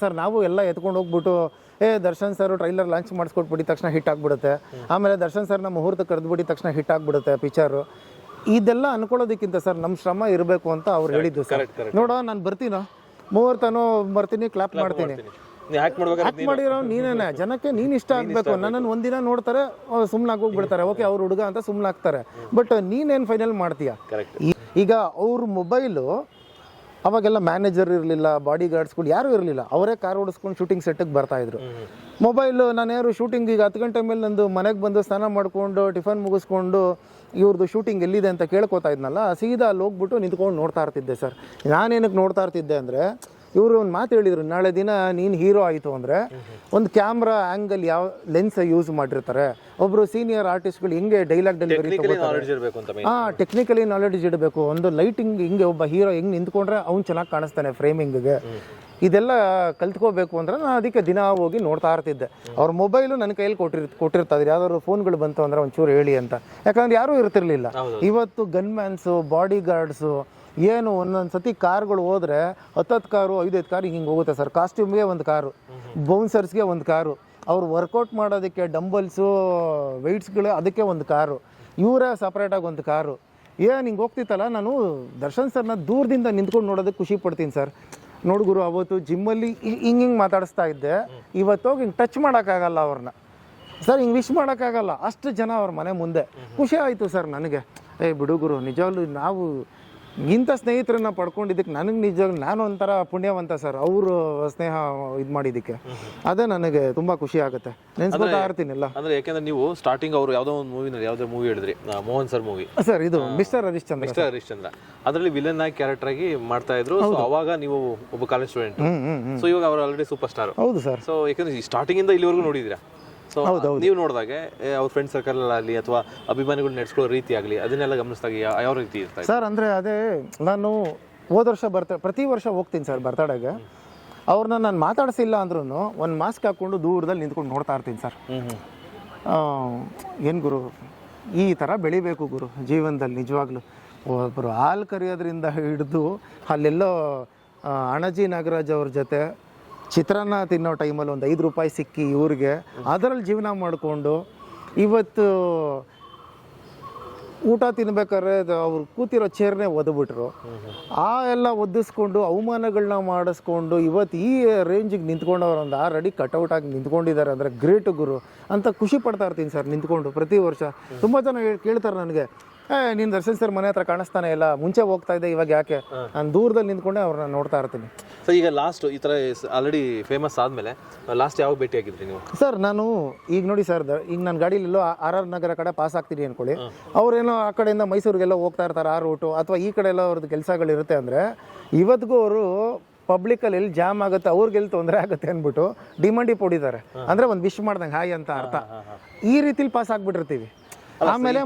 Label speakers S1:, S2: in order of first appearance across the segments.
S1: Sir ನಾವು ಎಲ್ಲ ಎತ್ಕೊಂಡು ಹೋಗ್ಬಿಟ್ಟು ದರ್ಶನ್ ಸರ್ ಟ್ರೈಲರ್ ಲಾಂಚ್ ಮಾಡಿಸ್ಕೊಟ್ಬಿಟ್ಟಿದ ತಕ್ಷಣ ಹಿಟ್ ಆಗ್ಬಿಡುತ್ತೆ, ಆಮೇಲೆ ದರ್ಶನ್ ಸರ್ನ ಮುಹೂರ್ತ ಕರೆದ್ಬಿಟ್ಟಿದ ತಕ್ಷಣ ಹಿಟ್ ಆಗ್ಬಿಡುತ್ತೆ ಪಿಕ್ಚರು. ಇದೆಲ್ಲ ಅನ್ಕೊಳ್ಳೋದಕ್ಕಿಂತ ಸರ್ ನಮ್ಮ ಶ್ರಮ ಇರಬೇಕು ಅಂತ ಅವ್ರು ಹೇಳಿದ್ದು ಸರ್. ನೋಡೋ ನಾನು ಬರ್ತೀನೋ ಮುಹೂರ್ತನೋ ಬರ್ತೀನಿ, ಕ್ಲಾಪ್ ಮಾಡ್ತೀನಿ, ಆಕ್ಟ್ ಮಾಡಿರೋ ನೀನೇನೆ, ಜನಕ್ಕೆ ನೀನು ಇಷ್ಟ ಆಗಬೇಕು. ನನ್ನನ್ನು ಒಂದಿನ ನೋಡ್ತಾರೆ ಸುಮ್ಮನೆ ಹೋಗ್ಬಿಡ್ತಾರೆ, ಓಕೆ ಅವ್ರ ಹುಡುಗ ಅಂತ ಸುಮ್ಮನೆ ಆಗ್ತಾರೆ. ಬಟ್ ನೀನೇನು ಫೈನಲ್ ಮಾಡ್ತೀಯ? ಈಗ ಅವ್ರ ಮೊಬೈಲು ಅವಾಗೆಲ್ಲ ಮ್ಯಾನೇಜರ್ ಇರಲಿಲ್ಲ, ಬಾಡಿ ಗಾರ್ಡ್ಸ್ಗಳು ಯಾರೂ ಇರಲಿಲ್ಲ, ಅವರೇ ಕಾರ್ ಓಡಿಸ್ಕೊಂಡು ಶೂಟಿಂಗ್ ಸೆಟ್ಟಿಗೆ ಬರ್ತಾಯಿದ್ರು. ಮೊಬೈಲು ನಾನು ಯಾರು ಶೂಟಿಂಗ್ ಈಗ 10 ಗಂಟೆ ಮೇಲೆ ನಂದು ಮನೆಗೆ ಬಂದು ಸ್ನಾನ ಮಾಡಿಕೊಂಡು ಟಿಫನ್ ಮುಗಿಸ್ಕೊಂಡು ಇವ್ರದ್ದು ಶೂಟಿಂಗ್ ಎಲ್ಲಿದೆ ಅಂತ ಕೇಳ್ಕೊತಾ ಇದ್ನಲ್ಲ, ಸೀದಾ ಅಲ್ಲಿ ಹೋಗ್ಬಿಟ್ಟು ನಿಂತ್ಕೊಂಡು ನೋಡ್ತಾ ಇರ್ತಿದ್ದೆ ಸರ್. ನಾನೇನಕ್ಕೆ ನೋಡ್ತಾ ಇರ್ತಿದ್ದೆ ಅಂದರೆ, ಇವರು ಒಂದು ಮಾತು ಹೇಳಿದರು, ನಾಳೆ ದಿನ ನೀನು ಹೀರೋ ಆಯಿತು ಅಂದರೆ ಒಂದು ಕ್ಯಾಮ್ರಾ ಆ್ಯಂಗಲ್ ಯಾವ ಲೆನ್ಸ್ ಯೂಸ್ ಮಾಡಿರ್ತಾರೆ, ಒಬ್ಬರು ಸೀನಿಯರ್ ಆರ್ಟಿಸ್ಟ್ಗಳು ಹಿಂಗೆ ಡೈಲಾಗ್ ಡೆಲಿವರಿ ಟೆಕ್ನಿಕಲಿ ನಾಲೆಡ್ಜ್ ಇಡಬೇಕು, ಒಂದು ಲೈಟಿಂಗ್ ಹಿಂಗೆ ಒಬ್ಬ ಹೀರೋ ಹೆಂಗೆ ನಿಂತ್ಕೊಂಡ್ರೆ ಅವ್ನು ಚೆನ್ನಾಗಿ ಕಾಣಿಸ್ತಾನೆ ಫ್ರೇಮಿಂಗ್ಗೆ, ಇದೆಲ್ಲ ಕಲ್ತ್ಕೋಬೇಕು ಅಂದ್ರೆ ನಾನು ಅದಕ್ಕೆ ದಿನ ಹೋಗಿ ನೋಡ್ತಾ ಇರ್ತಿದ್ದೆ. ಅವ್ರ ಮೊಬೈಲು ನನ್ನ ಕೈಯಲ್ಲಿ ಕೊಟ್ಟಿರ್ತಾಯಿದ್ರು, ಯಾವ್ದಾದ್ರು ಫೋನ್ಗಳು ಬಂತು ಅಂದರೆ ಒಂಚೂರು ಹೇಳಿ ಅಂತ, ಯಾಕಂದ್ರೆ ಯಾರೂ ಇರ್ತಿರ್ಲಿಲ್ಲ. ಇವತ್ತು ಗನ್ಮ್ಯಾನ್ಸು, ಬಾಡಿ ಗಾರ್ಡ್ಸು, ಏನು ಒಂದೊಂದು ಸತಿ ಕಾರ್ಗಳು ಹೋದರೆ 10 ಕಾರು 5 ಕಾರು ಹಿಂಗೆ ಹೋಗುತ್ತೆ ಸರ್. ಕಾಸ್ಟ್ಯೂಮ್ಗೆ ಒಂದು ಕಾರು, ಬೌನ್ಸರ್ಸ್ಗೆ ಒಂದು ಕಾರು, ಅವ್ರು ವರ್ಕೌಟ್ ಮಾಡೋದಕ್ಕೆ ಡಂಬಲ್ಸು ವೆಯ್ಟ್ಸ್ಗಳು ಅದಕ್ಕೆ ಒಂದು ಕಾರು, ಇವರೇ ಸಪ್ರೇಟಾಗಿ ಒಂದು ಕಾರು. ಏನು ಹಿಂಗೆ ಹೋಗ್ತಿತ್ತಲ್ಲ, ನಾನು ದರ್ಶನ್ ಸರ್ನ ದೂರದಿಂದ ನಿಂತ್ಕೊಂಡು ನೋಡೋದಕ್ಕೆ ಖುಷಿ ಪಡ್ತೀನಿ ಸರ್. ನೋಡ್ಗುರು ಅವತ್ತು ಜಿಮ್ಮಲ್ಲಿ ಹಿಂಗೆ ಮಾತಾಡಿಸ್ತಾ ಇದ್ದೆ, ಇವತ್ತೋಗಿ ಹಿಂಗೆ ಟಚ್ ಮಾಡೋಕ್ಕಾಗಲ್ಲ ಅವ್ರನ್ನ ಸರ್, ಹಿಂಗೆ ವಿಶ್ ಮಾಡೋಕ್ಕಾಗಲ್ಲ, ಅಷ್ಟು ಜನ ಅವ್ರ ಮನೆ ಮುಂದೆ. ಖುಷಿ ಆಯಿತು ಸರ್ ನನಗೆ. ಬಿಡುಗುರು ನಿಜವಾಗ್ಲೂ ನಾವು ಇಂಥ ಸ್ನೇಹಿತರನ್ನ ಪಡ್ಕೊಂಡಿದ್ದಕ್ಕೆ ನನಗೆ ನಿಜವಾಗ್ಲೂ ನಾನು ಒಂಥರ ಪುಣ್ಯವಂತ ಸರ್, ಅವರು ಸ್ನೇಹ ಇದು ಮಾಡಿದ್ದಕ್ಕೆ. ಅದೇ ನನಗೆ ತುಂಬ ಖುಷಿ ಆಗುತ್ತೆ, ನೆನ್ಸ್ಕೊತಾ ಇರ್ತೀನಿಲ್ಲ.
S2: ಅಂದ್ರೆ ಯಾಕೆಂದ್ರೆ ನೀವು ಸ್ಟಾರ್ಟಿಂಗ್ ಅವರು ಯಾವುದೋ ಒಂದು ಯಾವುದೋ ಮೂವಿ ಹೇಳಿದ್ರಿ, ಮೋಹನ್ ಸರ್ ಮೂವಿ
S1: ಸರ್, ಇದು ಮಿಸ್ಟರ್ ಹರಿಶ್ಚಂದ್ರ,
S2: ಅದರಲ್ಲಿ ವಿಲನ್ ಆಗಿ ಕ್ಯಾರೆಕ್ಟರ್ ಆಗಿ ಮಾಡ್ತಾ ಇದ್ರು. ಅವಾಗ ನೀವು ಒಬ್ಬ ಕಾಲೇಜ್ ಸ್ಟೂಡೆಂಟ್, ಸೊ ಇವಾಗ ಅವರು ಆಲ್ರೆಡಿ ಸೂಪರ್ ಸ್ಟಾರ್.
S1: ಹೌದು ಸರ್.
S2: ಸೊ ಯಾಕಂದ್ರೆ ಸ್ಟಾರ್ಟಿಂಗ್ ಇಂದ ಇಲ್ಲಿವರೆಗೂ ನೋಡಿದಿರಾ, ಸೊ ನೀವು ನೋಡಿದಾಗೆ ಅವ್ರ ಫ್ರೆಂಡ್ ಸರ್ಕಲ್ ಆಗಲಿ ಅಥವಾ ಅಭಿಮಾನಿಗಳು ನಡೆಸ್ಕೊಳ್ಳೋ ರೀತಿ ಆಗಲಿ ಅದನ್ನೆಲ್ಲ ಗಮನಿಸಿದಾಗ ಯಾವ ರೀತಿ ಇರ್ತಾರೆ
S1: ಸರ್? ಅಂದರೆ ಅದೇ ನಾನು ಹೋದ ವರ್ಷ ಪ್ರತಿ ವರ್ಷ ಹೋಗ್ತೀನಿ ಸರ್ ಬರ್ತಡೆಗೆ. ಅವ್ರನ್ನ ನಾನು ಮಾತಾಡಿಸಿಲ್ಲ ಅಂದ್ರೂ ಒಂದು ಮಾಸ್ಕ್ ಹಾಕ್ಕೊಂಡು ದೂರದಲ್ಲಿ ನಿಂತ್ಕೊಂಡು ನೋಡ್ತಾ ಇರ್ತೀನಿ ಸರ್. ಏನು ಗುರು, ಈ ಥರ ಬೆಳಿಬೇಕು ಗುರು ಜೀವನದಲ್ಲಿ. ನಿಜವಾಗ್ಲೂ ಒಬ್ಬರು ಹಾಲು ಕರೆಯೋದ್ರಿಂದ ಹಿಡಿದು ಅಲ್ಲೆಲ್ಲೋ ಅಣಜಿ ನಾಗರಾಜ್ ಅವ್ರ ಜೊತೆ ಚಿತ್ರಾನ್ನ ತಿನ್ನೋ ಟೈಮಲ್ಲಿ ಒಂದು 5 ರೂಪಾಯಿ ಸಿಕ್ಕಿ ಇವ್ರಿಗೆ ಅದರಲ್ಲಿ ಜೀವನ ಮಾಡಿಕೊಂಡು, ಇವತ್ತು ಊಟ ತಿನ್ಬೇಕಾದ್ರೆ ಅವ್ರು ಕೂತಿರೋ ಚೇರ್ನೇ ಒದ್ಬಿಟ್ರು, ಆ ಎಲ್ಲ ಒದಿಸ್ಕೊಂಡು ಅವಮಾನಗಳನ್ನ ಮಾಡಿಸ್ಕೊಂಡು ಇವತ್ತು ಈ ರೇಂಜಿಗೆ ನಿಂತ್ಕೊಂಡವ್ರು ಒಂದು 6 ಅಡಿ ಕಟೌಟಾಗಿ ನಿಂತ್ಕೊಂಡಿದ್ದಾರೆ ಅಂದರೆ ಗ್ರೇಟ್ ಗುರು ಅಂತ ಖುಷಿ ಪಡ್ತಾ ಇರ್ತೀನಿ ಸರ್ ನಿಂತ್ಕೊಂಡು. ಪ್ರತಿ ವರ್ಷ ತುಂಬ ಜನ ಕೇಳ್ತಾರೆ ನನಗೆ, ನೀನು ದರ್ಶನ್ ಸರ್ ಮನೆ ಹತ್ರ ಕಾಣಿಸ್ತಾನೆ ಇಲ್ಲ, ಮುಂಚೆ ಹೋಗ್ತಾ ಇದ್ದೆ ಇವಾಗ ಯಾಕೆ? ನಾನು ದೂರದಲ್ಲಿ ನಿಂತ್ಕೊಂಡೆ ಅವ್ರನ್ನ ನೋಡ್ತಾ ಇರ್ತೀನಿ.
S2: ಸೊ ಈಗ ಲಾಸ್ಟ್ ಈ ಥರ ಆಲ್ರೆಡಿ ಫೇಮಸ್ ಆದಮೇಲೆ ಲಾಸ್ಟ್ ಯಾವಾಗ ಭೇಟಿ ಆಗಿದ್ರಿ ನೀವು?
S1: ಸರ್ ನಾನು ಈಗ ನೋಡಿ ಸರ್, ಈಗ ನಾನು ಗಾಡೀಲೆಲ್ಲೋ RR ನಗರ ಕಡೆ ಪಾಸ್ ಆಗ್ತೀನಿ ಅಂದ್ಕೊಳ್ಳಿ, ಅವ್ರೇನೋ ಆ ಕಡೆಯಿಂದ ಮೈಸೂರಿಗೆಲ್ಲ ಹೋಗ್ತಾ ಇರ್ತಾರೆ ಆ ರೂಟು, ಅಥವಾ ಈ ಕಡೆ ಎಲ್ಲ ಅವ್ರದ್ದು ಕೆಲಸಗಳಿರುತ್ತೆ ಅಂದರೆ ಇವತ್ತಿಗೂ ಅವರು ಪಬ್ಲಿಕಲ್ಲಿ ಎಲ್ಲಿ ಜಾಮ್ ಆಗುತ್ತೆ, ಅವ್ರಿಗೆಲ್ಲಿ ತೊಂದರೆ ಆಗುತ್ತೆ ಅಂದ್ಬಿಟ್ಟು ಡಿಮಾಂಡಿ ಹೊಡಿತಾರೆ. ಅಂದರೆ ಒಂದು ವಿಶ್ ಮಾಡ್ದಂಗೆ ಹಾಯ್ ಅಂತ ಅರ್ಥ. ಈ ರೀತಿಲಿ ಪಾಸ್ ಆಗ್ಬಿಟ್ಟಿರ್ತೀವಿ. ಆಮೇಲೆ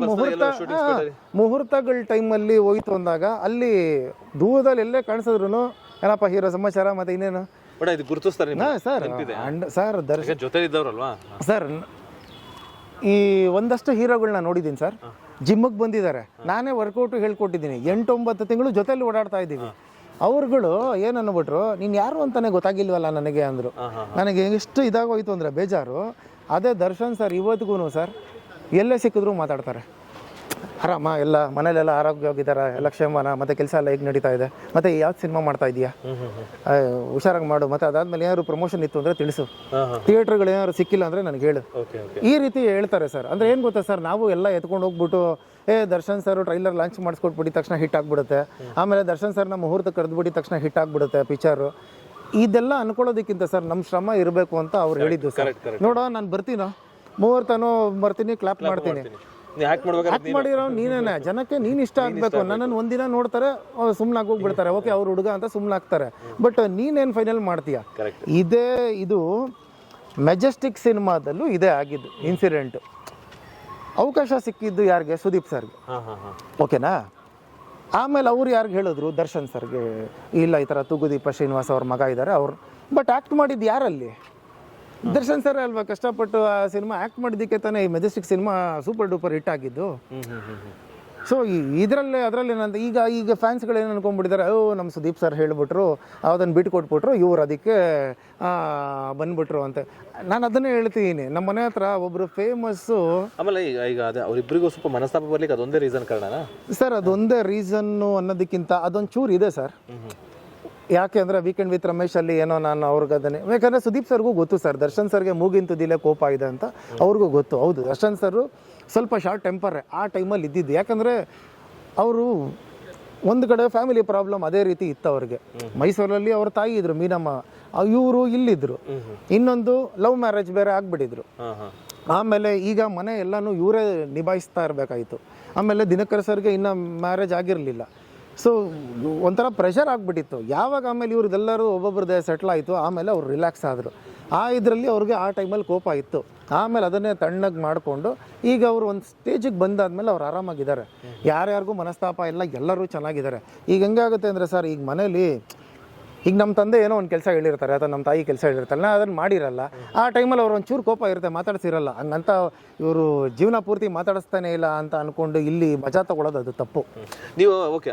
S1: ಮುಹೂರ್ತಗಳ ಟೈಮಲ್ಲಿ ಹೋಯ್ತು ಅಂದಾಗ ಅಲ್ಲಿ ದೂರದಲ್ಲಿ ಎಲ್ಲೇ ಕಾಣಿಸಿದ್ರು ಏನಪ್ಪ ಹೀರೋ ಸಮಾಚಾರ ಮತ್ತೆ ಇನ್ನೇನು ಸರ್ ದರ್ಶನ್
S2: ಜೊತೆ ಇದ್ದವ್ರಲ್ವಾ
S1: ಸರ್. ಈ ಒಂದಷ್ಟು ಹೀರೋಗಳನ್ನ ನೋಡಿದ್ದೀನಿ ಸರ್, ಜಿಮ್ಮಿಗೆ ಬಂದಿದ್ದಾರೆ, ನಾನೇ ವರ್ಕೌಟು ಹೇಳ್ಕೊಟ್ಟಿದ್ದೀನಿ, 8-9 ತಿಂಗಳು ಜೊತೆಲಿ ಓಡಾಡ್ತಾ ಇದ್ದೀವಿ. ಅವ್ರುಗಳು ಏನು ಅಂದ್ಬಿಟ್ರು, ನೀನು ಯಾರು ಅಂತಾನೆ ಗೊತ್ತಾಗಿಲ್ವಲ್ಲ ನನಗೆ ಅಂದರು. ನನಗೆ ಎಷ್ಟು ಇದಾಗೋಯ್ತು ಅಂದರೆ ಬೇಜಾರು. ಅದೇ ದರ್ಶನ್ ಸರ್ ಇವತ್ತಿಗೂ ಸರ್ ಎಲ್ಲೇ ಸಿಕ್ಕಿದ್ರು ಮಾತಾಡ್ತಾರೆ, ಆರಾಮ, ಎಲ್ಲ ಮನೇಲೆಲ್ಲ ಆರೋಗ್ಯವಾಗಿದ್ದಾರೆ, ಎಲ್ಲ ಕ್ಷೇಮನ, ಮತ್ತು ಕೆಲಸ ಎಲ್ಲ ಹೇಗೆ ನಡೀತಾ ಇದೆ, ಮತ್ತು ಯಾವ್ದು ಸಿನಿಮಾ ಮಾಡ್ತಾ ಇದೆಯಾ, ಹುಷಾರಾಗಿ ಮಾಡು, ಮತ್ತು ಅದಾದ್ಮೇಲೆ ಏನಾದ್ರು ಪ್ರಮೋಷನ್ ಇತ್ತು ಅಂದರೆ ತಿಳಿಸು, ಥಿಯೇಟ್ರ್ಗಳು ಏನಾದ್ರು ಸಿಕ್ಕಿಲ್ಲ ಅಂದರೆ ನನಗೆ ಹೇಳು, ಈ ರೀತಿ ಹೇಳ್ತಾರೆ ಸರ್. ಅಂದರೆ ಏನು ಗೊತ್ತಾ ಸರ್, ನಾವು ಎಲ್ಲ ಎತ್ಕೊಂಡು ಹೋಗ್ಬಿಟ್ಟು ದರ್ಶನ್ ಸರ್ ಟ್ರೈಲರ್ ಲಾಂಚ್ ಮಾಡಿಸ್ಕೊಟ್ಬಿಟ್ಟಿದ ತಕ್ಷಣ ಹಿಟ್ ಆಗಿಬಿಡುತ್ತೆ, ಆಮೇಲೆ ದರ್ಶನ್ ಸರ್ನ ಮುಹೂರ್ತ ಕರೆದ್ಬಿಟ್ಟಿದ ತಕ್ಷಣ ಹಿಟ್ ಆಗಿಬಿಡುತ್ತೆ ಪಿಕ್ಚರು. ಇದೆಲ್ಲ ಅನ್ಕೊಳ್ಳೋದಕ್ಕಿಂತ ಸರ್ ನಮ್ಮ ಶ್ರಮ ಇರಬೇಕು ಅಂತ ಅವ್ರು ಹೇಳಿದ್ದು ಸರ್. ನೋಡೋ ನಾನು ಬರ್ತೀನೋ ಮುಹೂರ್ತನೋ ಬರ್ತೀನಿ, ಕ್ಲಾಪ್ ಮಾಡ್ತೀನಿ, ಆಕ್ಟ್ ಮಾಡಿರೋ ನೀನೇನೆ, ಜನಕ್ಕೆ ನೀನು ಇಷ್ಟ ಆಗಬೇಕು. ನನ್ನನ್ನು ಒಂದಿನ ನೋಡ್ತಾರೆ ಸುಮ್ಮನೆ ಹೋಗ್ಬಿಡ್ತಾರೆ, ಓಕೆ ಅವ್ರ ಹುಡುಗ ಅಂತ ಸುಮ್ಮನೆ ಆಗ್ತಾರೆ. ಬಟ್ ನೀನೇನು ಫೈನಲ್ ಮಾಡ್ತೀಯ? ಇದು ಮೆಜೆಸ್ಟಿಕ್ ಸಿನಿಮಾದಲ್ಲೂ ಇದೇ ಆಗಿದ್ದು ಇನ್ಸಿಡೆಂಟ್. ಅವಕಾಶ ಸಿಕ್ಕಿದ್ದು ಯಾರಿಗೆ? ಸುದೀಪ್ ಸರ್ಗೆ, ಓಕೆನಾ. ಆಮೇಲೆ ಅವ್ರು ಯಾರಿಗೆ ಹೇಳಿದ್ರು? ದರ್ಶನ್ ಸರ್ಗೆ, ಇಲ್ಲ ಈ ಥರ ತೂಗುದೀಪ ಶ್ರೀನಿವಾಸ್ ಅವ್ರ ಮಗ ಇದ್ದಾರೆ ಅವ್ರು. ಬಟ್ ಆ್ಯಕ್ಟ್ ಮಾಡಿದ್ದು ಯಾರಲ್ಲಿ? ದರ್ಶನ್ ಸರ್ ಅಲ್ವಾ ಕಷ್ಟಪಟ್ಟು ಆ ಸಿನಿಮಾ ಆ್ಯಕ್ಟ್ ಮಾಡಿದ್ದಕ್ಕೆ ತಾನೇ ಈ Majestic cinema super duper hit ಆಗಿದ್ದು. ಸೊ ಅದರಲ್ಲಿ ಏನಂತ ಈಗ ಫ್ಯಾನ್ಸ್ಗಳು ಏನು ಅನ್ಕೊಂಡ್ಬಿಟ್ಟಿದ್ದಾರೆ, ನಮ್ಮ ಸುದೀಪ್ ಸರ್ ಹೇಳ್ಬಿಟ್ರು, ಅದನ್ನು ಬಿಟ್ಟು ಕೊಟ್ಬಿಟ್ರು, ಇವ್ರು ಅದಕ್ಕೆ ಬಂದ್ಬಿಟ್ರು ಅಂತ. ನಾನು ಅದನ್ನೇ ಹೇಳ್ತೀನಿ, ನಮ್ಮ ಮನೆ ಹತ್ರ ಒಬ್ಬರು ಫೇಮಸ್ಸು.
S2: ಆಮೇಲೆ ಈಗ ಅದೇ ಅವರಿಬ್ಬರಿಗೂ ಸ್ವಲ್ಪ ಮನಸ್ತಾಪ ಬರ್ಲಿಕ್ಕೆ ಅದೊಂದೇ ರೀಸನ್ ಕಾರಣನಾ
S1: ಸರ್? ಅದೊಂದೇ ರೀಸನ್ನು ಅನ್ನೋದಕ್ಕಿಂತ ಅದೊಂದು ಚೂರು ಇದೆ ಸರ್. ಯಾಕೆ ಅಂದರೆ ವೀಕೆಂಡ್ ವಿತ್ ರಮೇಶ್ ಅಲ್ಲಿ ಏನೋ ನಾನು ಅವ್ರಿಗೆ ಅದನ್ನೇ, ಯಾಕಂದರೆ ಸುದೀಪ್ ಸರ್ಗೂ ಗೊತ್ತು ಸರ್, ದರ್ಶನ್ ಸರ್ಗೆ ಮೂಗಿನ ತುದಿಲೇ ಕೋಪ ಇದೆ ಅಂತ ಅವ್ರಿಗೂ ಗೊತ್ತು. ಹೌದು, ದರ್ಶನ್ ಸರ್ ಸ್ವಲ್ಪ ಶಾರ್ಟ್ ಟೆಂಪರೇ ಆ ಟೈಮಲ್ಲಿ ಇದ್ದಿದ್ದು. ಯಾಕಂದರೆ ಅವರು ಒಂದು ಕಡೆ ಫ್ಯಾಮಿಲಿ ಪ್ರಾಬ್ಲಮ್ ಅದೇ ರೀತಿ ಇತ್ತು ಅವ್ರಿಗೆ. ಮೈಸೂರಲ್ಲಿ ಅವ್ರ ತಾಯಿ ಇದ್ರು ಮೀನಮ್ಮ, ಇವರು ಇಲ್ಲಿದ್ದರು. ಇನ್ನೊಂದು ಲವ್ ಮ್ಯಾರೇಜ್ ಬೇರೆ ಆಗಿಬಿಟ್ಟಿದ್ರು. ಆಮೇಲೆ ಈಗ ಮನೆ ಎಲ್ಲನೂ ಇವರೇ ನಿಭಾಯಿಸ್ತಾ ಇರಬೇಕಾಯಿತು. ಆಮೇಲೆ ದಿನಕರ್ ಸರ್ಗೆ ಇನ್ನೂ ಮ್ಯಾರೇಜ್ ಆಗಿರಲಿಲ್ಲ. ಸೊ ಒಂಥರ ಪ್ರೆಷರ್ ಆಗಿಬಿಟ್ಟಿತ್ತು. ಯಾವಾಗ ಆಮೇಲೆ ಇವ್ರದ್ದೆಲ್ಲರೂ ಒಬ್ಬೊಬ್ರದ್ದೇ ಸೆಟ್ಲ್ ಆಯಿತು, ಆಮೇಲೆ ಅವ್ರು ರಿಲ್ಯಾಕ್ಸ್ ಆದರು. ಇದರಲ್ಲಿ ಅವ್ರಿಗೆ ಆ ಟೈಮಲ್ಲಿ ಕೋಪ ಇತ್ತು. ಆಮೇಲೆ ಅದನ್ನೇ ತಣ್ಣಗೆ ಮಾಡಿಕೊಂಡು ಈಗ ಅವರು ಒಂದು ಸ್ಟೇಜಿಗೆ ಬಂದಾದ್ಮೇಲೆ ಅವ್ರು ಆರಾಮಾಗಿದ್ದಾರೆ. ಯಾರ್ಯಾರಿಗೂ ಮನಸ್ತಾಪ ಇಲ್ಲ, ಎಲ್ಲರೂ ಚೆನ್ನಾಗಿದ್ದಾರೆ. ಈಗ ಹೆಂಗಾಗುತ್ತೆ ಅಂದರೆ ಸರ್, ಈಗ ಮನೇಲಿ ಈಗ ನಮ್ಮ ತಂದೆ ಏನೋ ಒಂದು ಕೆಲಸ ಹೇಳಿರ್ತಾರೆ ಅಥವಾ ನಮ್ಮ ತಾಯಿ ಕೆಲಸ ಹೇಳಿರ್ತಾರೆ, ನಾನು ಅದನ್ನು ಮಾಡಿರಲ್ಲ. ಆ ಟೈಮಲ್ಲಿ ಅವ್ರು ಒಂಚೂರು ಕೋಪ ಇರುತ್ತೆ, ಮಾತಾಡ್ಸಿರಲ್ಲ. ಹಂಗಂತ ಇವರು ಜೀವನ ಪೂರ್ತಿ ಮಾತಾಡಿಸ್ತಾನೆ ಇಲ್ಲ ಅಂತ ಅಂದ್ಕೊಂಡು ಇಲ್ಲಿ ಮಜಾ ತಗೊಳ್ಳೋದು ಅದು ತಪ್ಪು.
S2: ನೀವು ಓಕೆ